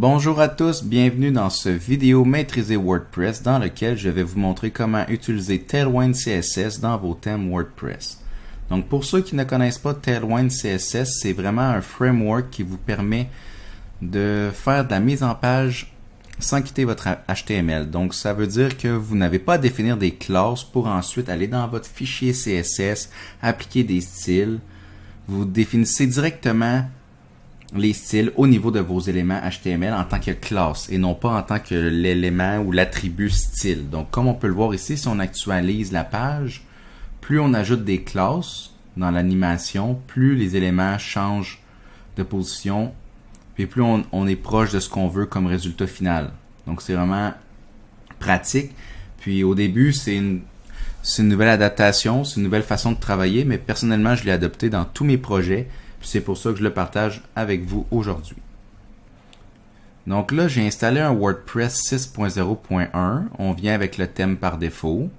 Bonjour à tous, bienvenue dans ce vidéo maîtriser WordPress dans lequel je vais vous montrer comment utiliser Tailwind CSS dans vos thèmes WordPress. Donc pour ceux qui ne connaissent pas Tailwind CSS, c'est vraiment un framework qui vous permet de faire de la mise en page sans quitter votre HTML. Donc ça veut dire que vous n'avez pas à définir des classes pour ensuite aller dans votre fichier CSS, appliquer des styles. Vous définissez directement les styles au niveau de vos éléments HTML en tant que classe et non pas en tant que l'élément ou l'attribut style. Donc comme on peut le voir ici, si on actualise la page, plus on ajoute des classes dans l'animation, plus les éléments changent de position, puis plus on est proche de ce qu'on veut comme résultat final. Donc c'est vraiment pratique. Puis au début, c'est une nouvelle adaptation, c'est une nouvelle façon de travailler, mais personnellement, je l'ai adopté dans tous mes projets. C'est pour ça que je le partage avec vous aujourd'hui. Donc là, j'ai installé un WordPress 6.0.1. On vient avec le thème par défaut.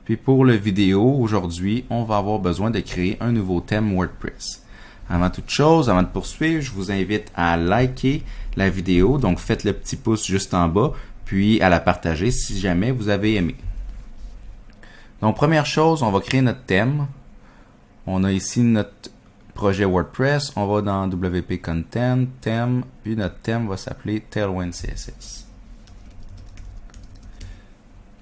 Puis pour la vidéo, aujourd'hui, on va avoir besoin de créer un nouveau thème WordPress. Avant toute chose, avant de poursuivre, je vous invite à liker la vidéo. Donc faites le petit pouce juste en bas, puis à la partager si jamais vous avez aimé. Donc première chose, on va créer notre thème. On a ici notre projet WordPress, on va dans WP Content, thème, puis notre thème va s'appeler Tailwind CSS.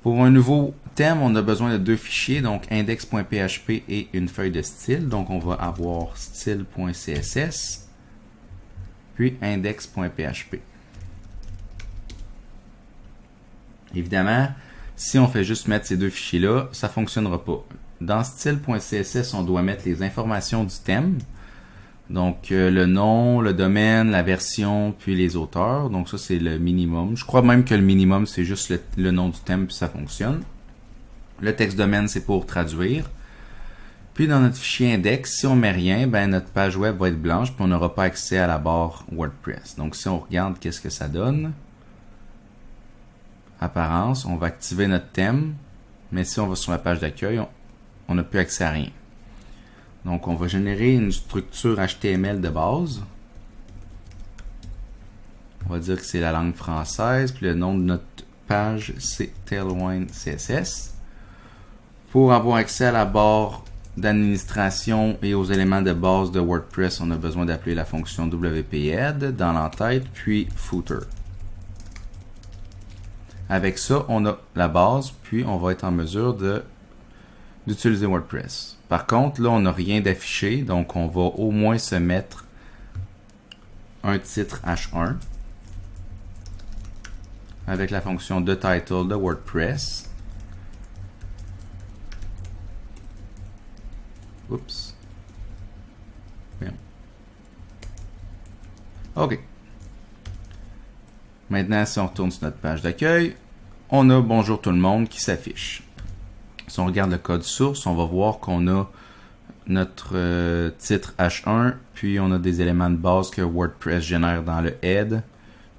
Pour un nouveau thème, on a besoin de deux fichiers, donc index.php et une feuille de style. Donc on va avoir style.css, puis index.php. Évidemment, si on fait juste mettre ces deux fichiers-là, ça ne fonctionnera pas. Dans style.css, on doit mettre les informations du thème. Donc, le nom, le domaine, la version, puis les auteurs. Donc, ça, c'est le minimum. Je crois même que le minimum, c'est juste le nom du thème, puis ça fonctionne. Le texte domaine, c'est pour traduire. Puis, dans notre fichier index, si on met rien, ben notre page web va être blanche, puis on n'aura pas accès à la barre WordPress. Donc, si on regarde qu'est-ce que ça donne, apparence, on va activer notre thème. Mais si on va sur la page d'accueil, on n'a plus accès à rien. Donc, on va générer une structure HTML de base. On va dire que c'est la langue française, puis le nom de notre page, c'est Tailwind CSS. Pour avoir accès à la barre d'administration et aux éléments de base de WordPress, on a besoin d'appeler la fonction WP-Add dans l'entête, puis Footer. Avec ça, on a la base, puis on va être en mesure d'utiliser WordPress. Par contre, là, on n'a rien d'affiché, donc on va au moins se mettre un titre H1 avec la fonction de title de WordPress. Oups. Bien. OK. Maintenant, si on retourne sur notre page d'accueil, on a Bonjour tout le monde qui s'affiche. Si on regarde le code source, on va voir qu'on a notre titre H1, puis on a des éléments de base que WordPress génère dans le head,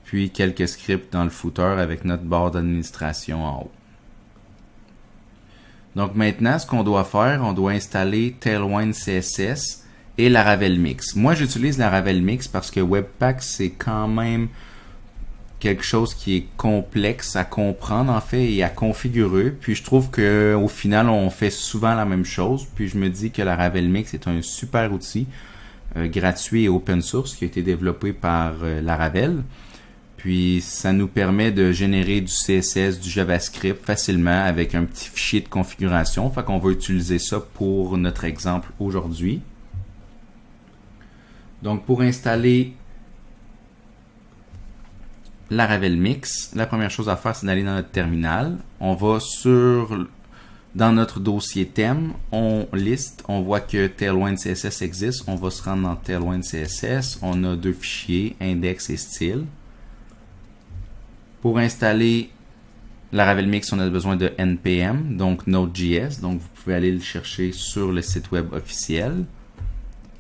puis quelques scripts dans le footer avec notre barre d'administration en haut. Donc maintenant, ce qu'on doit faire, on doit installer Tailwind CSS et Laravel Mix. Moi, j'utilise Laravel Mix parce que Webpack, c'est quand même quelque chose qui est complexe à comprendre en fait et à configurer. Puis je trouve que au final on fait souvent la même chose. Puis je me dis que Laravel Mix est un super outil gratuit et open source qui a été développé par Laravel. Puis ça nous permet de générer du CSS, du JavaScript facilement avec un petit fichier de configuration. Fait qu'on va utiliser ça pour notre exemple aujourd'hui. Donc pour installer Laravel Mix, la première chose à faire, c'est d'aller dans notre terminal. On va dans notre dossier thème, on liste, on voit que Tailwind CSS existe. On va se rendre dans Tailwind CSS. On a deux fichiers, index et style. Pour installer Laravel Mix, on a besoin de npm, donc Node.js. Donc vous pouvez aller le chercher sur le site web officiel.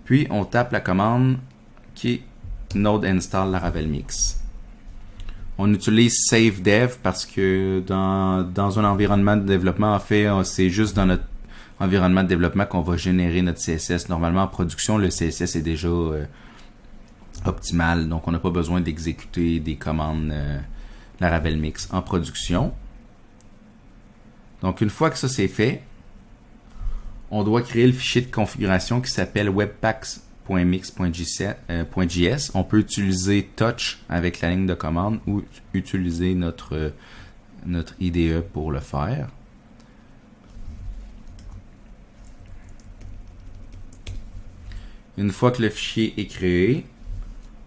Puis on tape la commande qui est node install Laravel Mix. On utilise SaveDev parce que dans un environnement de développement, en fait, c'est juste dans notre environnement de développement qu'on va générer notre CSS. Normalement, en production, le CSS est déjà optimale. Donc, on n'a pas besoin d'exécuter des commandes Laravel Mix en production. Donc, une fois que ça c'est fait, on doit créer le fichier de configuration qui s'appelle webpacks.mix.js. On peut utiliser touch avec la ligne de commande ou utiliser notre IDE pour le faire. Une fois que le fichier est créé,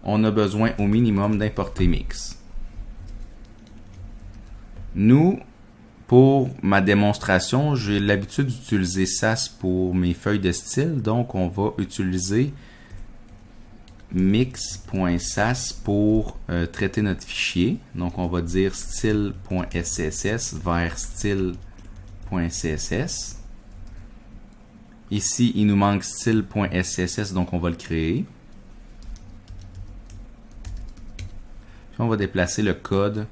on a besoin au minimum d'importer Mix. Nous, pour ma démonstration, j'ai l'habitude d'utiliser SAS pour mes feuilles de style, donc on va utiliser mix.sas pour traiter notre fichier. Donc on va dire style.sss vers style.css. Ici, il nous manque style.sss, donc on va le créer. Puis on va déplacer le code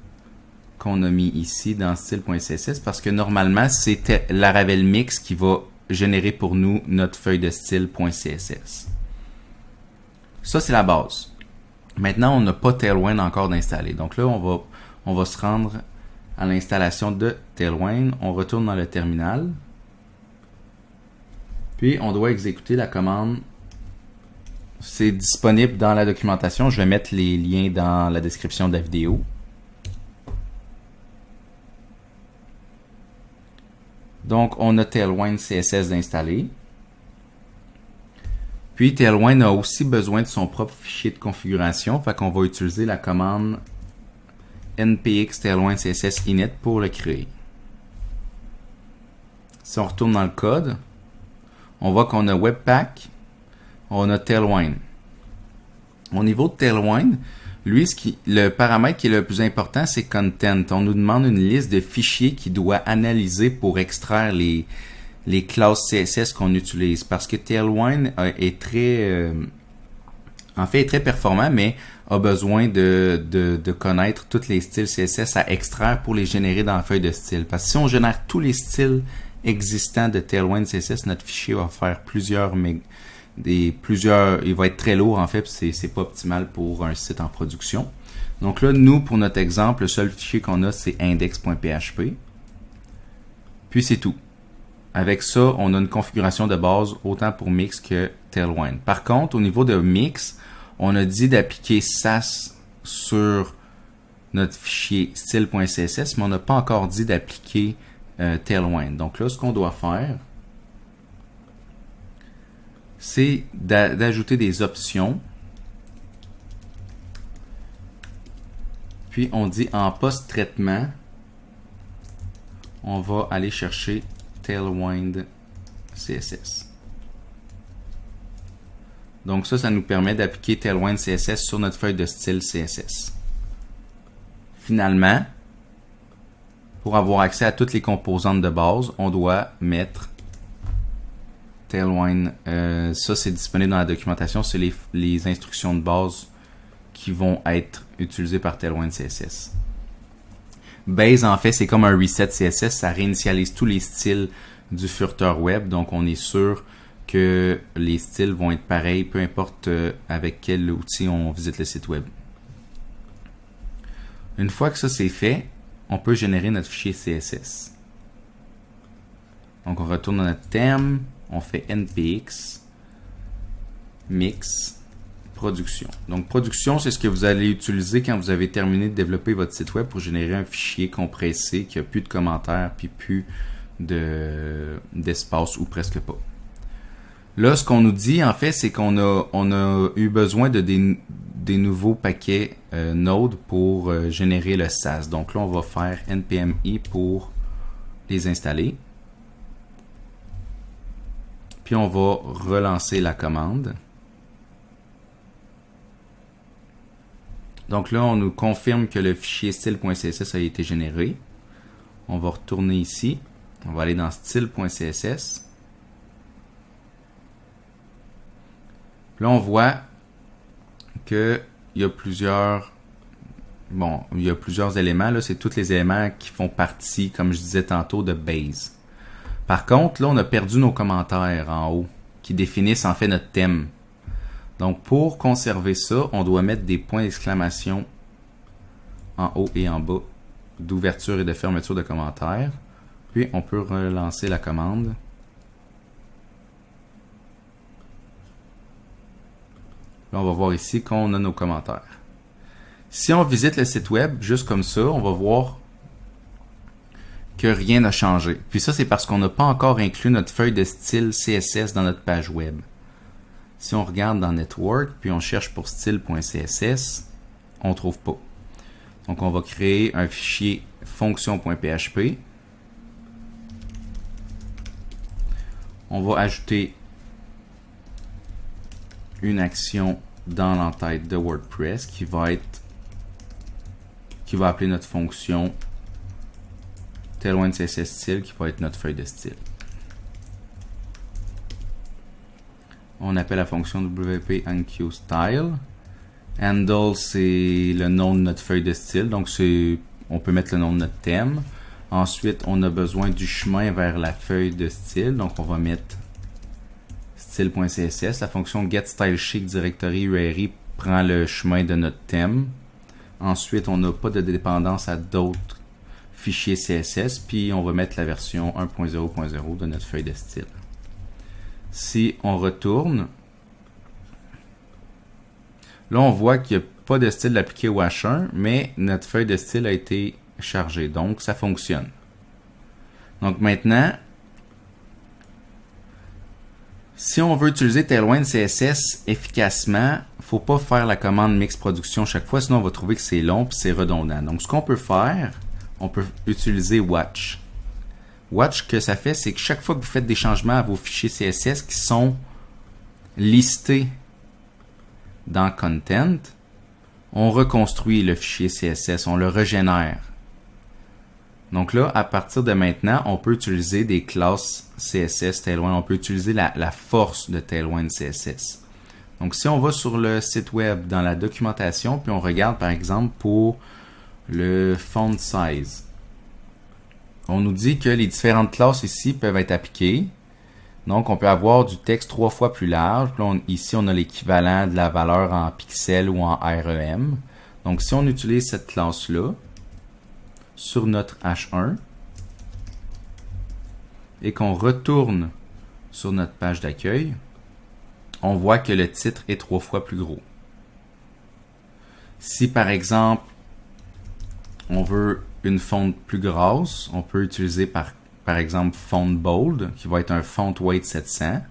qu'on a mis ici dans style.css parce que normalement, c'est Laravel Mix qui va générer pour nous notre feuille de style.css. Ça, c'est la base. Maintenant, on n'a pas Tailwind encore d'installer. Donc là, on va se rendre à l'installation de Tailwind. On retourne dans le terminal. Puis, on doit exécuter la commande. C'est disponible dans la documentation. Je vais mettre les liens dans la description de la vidéo. Donc, on a Tailwind CSS d'installer. Puis, Tailwind a aussi besoin de son propre fichier de configuration. Fait qu'on va utiliser la commande npx tailwind css init pour le créer. Si on retourne dans le code, on voit qu'on a Webpack, on a Tailwind. Au niveau de Tailwind, lui, le paramètre qui est le plus important, c'est Content. On nous demande une liste de fichiers qu'il doit analyser pour extraire les classes CSS qu'on utilise. Parce que Tailwind est très performant, mais a besoin de connaître tous les styles CSS à extraire pour les générer dans la feuille de style. Parce que si on génère tous les styles existants de Tailwind CSS, notre fichier va faire il va être très lourd en fait, c'est pas optimal pour un site en production. Donc là, nous, pour notre exemple, le seul fichier qu'on a, c'est index.php. Puis c'est tout. Avec ça, on a une configuration de base autant pour Mix que Tailwind. Par contre, au niveau de Mix, on a dit d'appliquer SAS sur notre fichier style.css, mais on n'a pas encore dit d'appliquer Tailwind. Donc là, ce qu'on doit faire, c'est d'ajouter des options. Puis on dit en post-traitement, on va aller chercher Tailwind CSS. Donc ça nous permet d'appliquer Tailwind CSS sur notre feuille de style CSS. Finalement, pour avoir accès à toutes les composantes de base, on doit mettre Tailwind. Ça, c'est disponible dans la documentation. C'est les instructions de base qui vont être utilisées par Tailwind CSS. Base, en fait, c'est comme un reset CSS. Ça réinitialise tous les styles du furteur web. Donc, on est sûr que les styles vont être pareils, peu importe avec quel outil on visite le site web. Une fois que ça c'est fait, on peut générer notre fichier CSS. Donc, on retourne dans notre thème, on fait npx mix production. Donc, production, c'est ce que vous allez utiliser quand vous avez terminé de développer votre site web pour générer un fichier compressé qui n'a plus de commentaires puis plus d'espace ou presque pas. Là, ce qu'on nous dit, en fait, c'est qu'on a eu besoin de des nouveaux paquets Node pour générer le SAS. Donc là, on va faire npm i pour les installer. Puis on va relancer la commande. Donc là, on nous confirme que le fichier style.css a été généré. On va retourner ici. On va aller dans style.css. Là, on voit qu'il y a plusieurs éléments. Là, c'est tous les éléments qui font partie, comme je disais tantôt, de base. Par contre, là, on a perdu nos commentaires en haut, qui définissent en fait notre thème. Donc, pour conserver ça, on doit mettre des points d'exclamation en haut et en bas d'ouverture et de fermeture de commentaires. Puis, on peut relancer la commande. Là, on va voir ici qu'on a nos commentaires. Si on visite le site web, juste comme ça, on va voir que rien n'a changé. Puis ça, c'est parce qu'on n'a pas encore inclus notre feuille de style CSS dans notre page web. Si on regarde dans Network, puis on cherche pour style.css, on ne trouve pas. Donc, on va créer un fichier fonction.php. On va ajouter une action dans l'entête de WordPress qui va appeler notre fonction Tailwind CSS style qui va être notre feuille de style. On appelle la fonction WP Enqueue Style. Handle, c'est le nom de notre feuille de style, donc on peut mettre le nom de notre thème. Ensuite, on a besoin du chemin vers la feuille de style, donc on va mettre style.css. La fonction getStyleSheet Directory URI prend le chemin de notre thème. Ensuite, on n'a pas de dépendance à d'autres fichiers CSS, puis on va mettre la version 1.0.0 de notre feuille de style. Si on retourne, là on voit qu'il n'y a pas de style appliqué au H1, mais notre feuille de style a été chargée, donc ça fonctionne. Donc maintenant, si on veut utiliser Tailwind CSS efficacement, il ne faut pas faire la commande mix production chaque fois, sinon on va trouver que c'est long et c'est redondant. Donc ce qu'on peut faire, on peut utiliser Watch. Watch, ce que ça fait, c'est que chaque fois que vous faites des changements à vos fichiers CSS qui sont listés dans Content, on reconstruit le fichier CSS, on le régénère. Donc là, à partir de maintenant, on peut utiliser des classes CSS Tailwind, on peut utiliser la force de Tailwind CSS. Donc si on va sur le site web dans la documentation, puis on regarde par exemple pour le font size. On nous dit que les différentes classes ici peuvent être appliquées. Donc, on peut avoir du texte 3 fois plus large. Là, ici, on a l'équivalent de la valeur en pixels ou en REM. Donc, si on utilise cette classe-là sur notre H1 et qu'on retourne sur notre page d'accueil, on voit que le titre est 3 fois plus gros. Si, par exemple, on veut une fonte plus grosse, on peut utiliser par exemple font bold qui va être un font weight 700.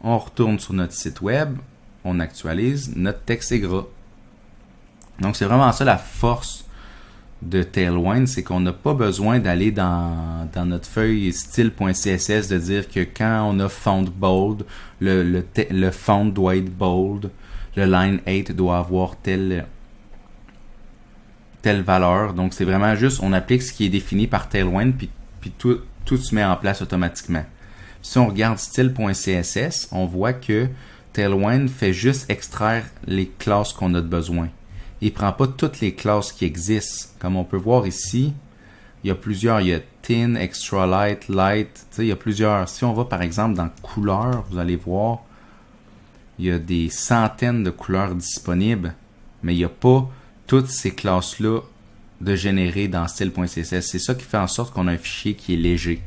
On retourne sur notre site web, on actualise, notre texte est gras. Donc c'est vraiment ça la force de Tailwind, c'est qu'on n'a pas besoin d'aller dans notre feuille style.css de dire que quand on a font bold, le font doit être bold, le line 8 doit avoir telle valeur. Donc, c'est vraiment juste, on applique ce qui est défini par Tailwind, puis tout se met en place automatiquement. Si on regarde style.css, on voit que Tailwind fait juste extraire les classes qu'on a de besoin. Il ne prend pas toutes les classes qui existent. Comme on peut voir ici, il y a plusieurs. Il y a Thin, Extra Light, Light. Il y a plusieurs. Si on va par exemple dans couleurs, vous allez voir, il y a des centaines de couleurs disponibles, mais il n'y a pas toutes ces classes-là de générer dans style.css. C'est ça qui fait en sorte qu'on a un fichier qui est léger.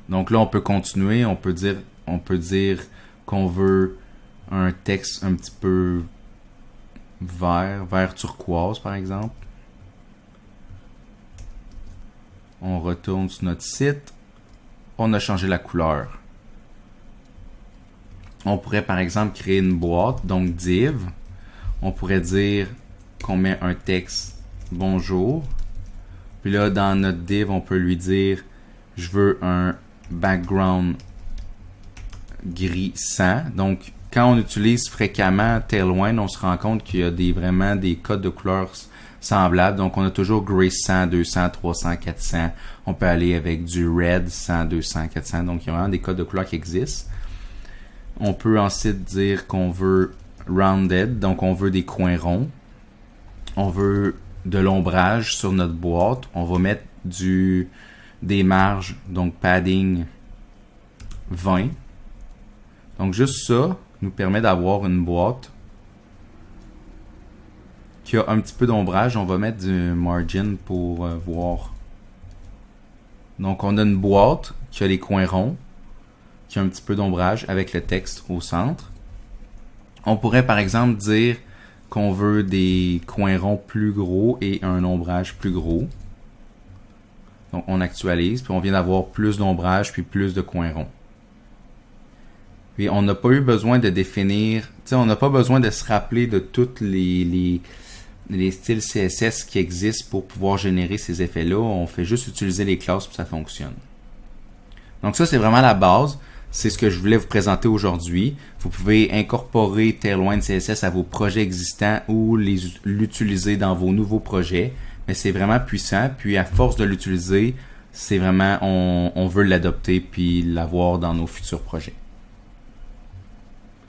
Donc là, on peut continuer. On peut dire qu'on veut un texte un petit peu vert turquoise, par exemple. On retourne sur notre site. On a changé la couleur. On pourrait, par exemple, créer une boîte, donc div. On pourrait dire qu'on met un texte « Bonjour ». Puis là, dans notre div, on peut lui dire « Je veux un background gris 100 ». Donc, quand on utilise fréquemment Tailwind, on se rend compte qu'il y a vraiment des codes de couleurs semblables. Donc, on a toujours gray 100, 200, 300, 400. On peut aller avec du red 100, 200, 400. Donc, il y a vraiment des codes de couleurs qui existent. On peut ensuite dire qu'on veut rounded, donc on veut des coins ronds. On veut de l'ombrage sur notre boîte. On va mettre des marges, donc padding 20. Donc juste ça nous permet d'avoir une boîte qui a un petit peu d'ombrage. On va mettre du margin pour voir. Donc on a une boîte qui a les coins ronds, qui a un petit peu d'ombrage avec le texte au centre. On pourrait par exemple dire qu'on veut des coins ronds plus gros et un ombrage plus gros. Donc on actualise, puis on vient d'avoir plus d'ombrage puis plus de coins ronds. Puis on n'a pas eu besoin de définir, on n'a pas besoin de se rappeler de tous les styles CSS qui existent pour pouvoir générer ces effets-là. On fait juste utiliser les classes pour que ça fonctionne. Donc ça, c'est vraiment la base. C'est ce que je voulais vous présenter aujourd'hui. Vous pouvez incorporer Tailwind CSS à vos projets existants ou l'utiliser dans vos nouveaux projets. Mais c'est vraiment puissant. Puis à force de l'utiliser, c'est vraiment, on veut l'adopter puis l'avoir dans nos futurs projets.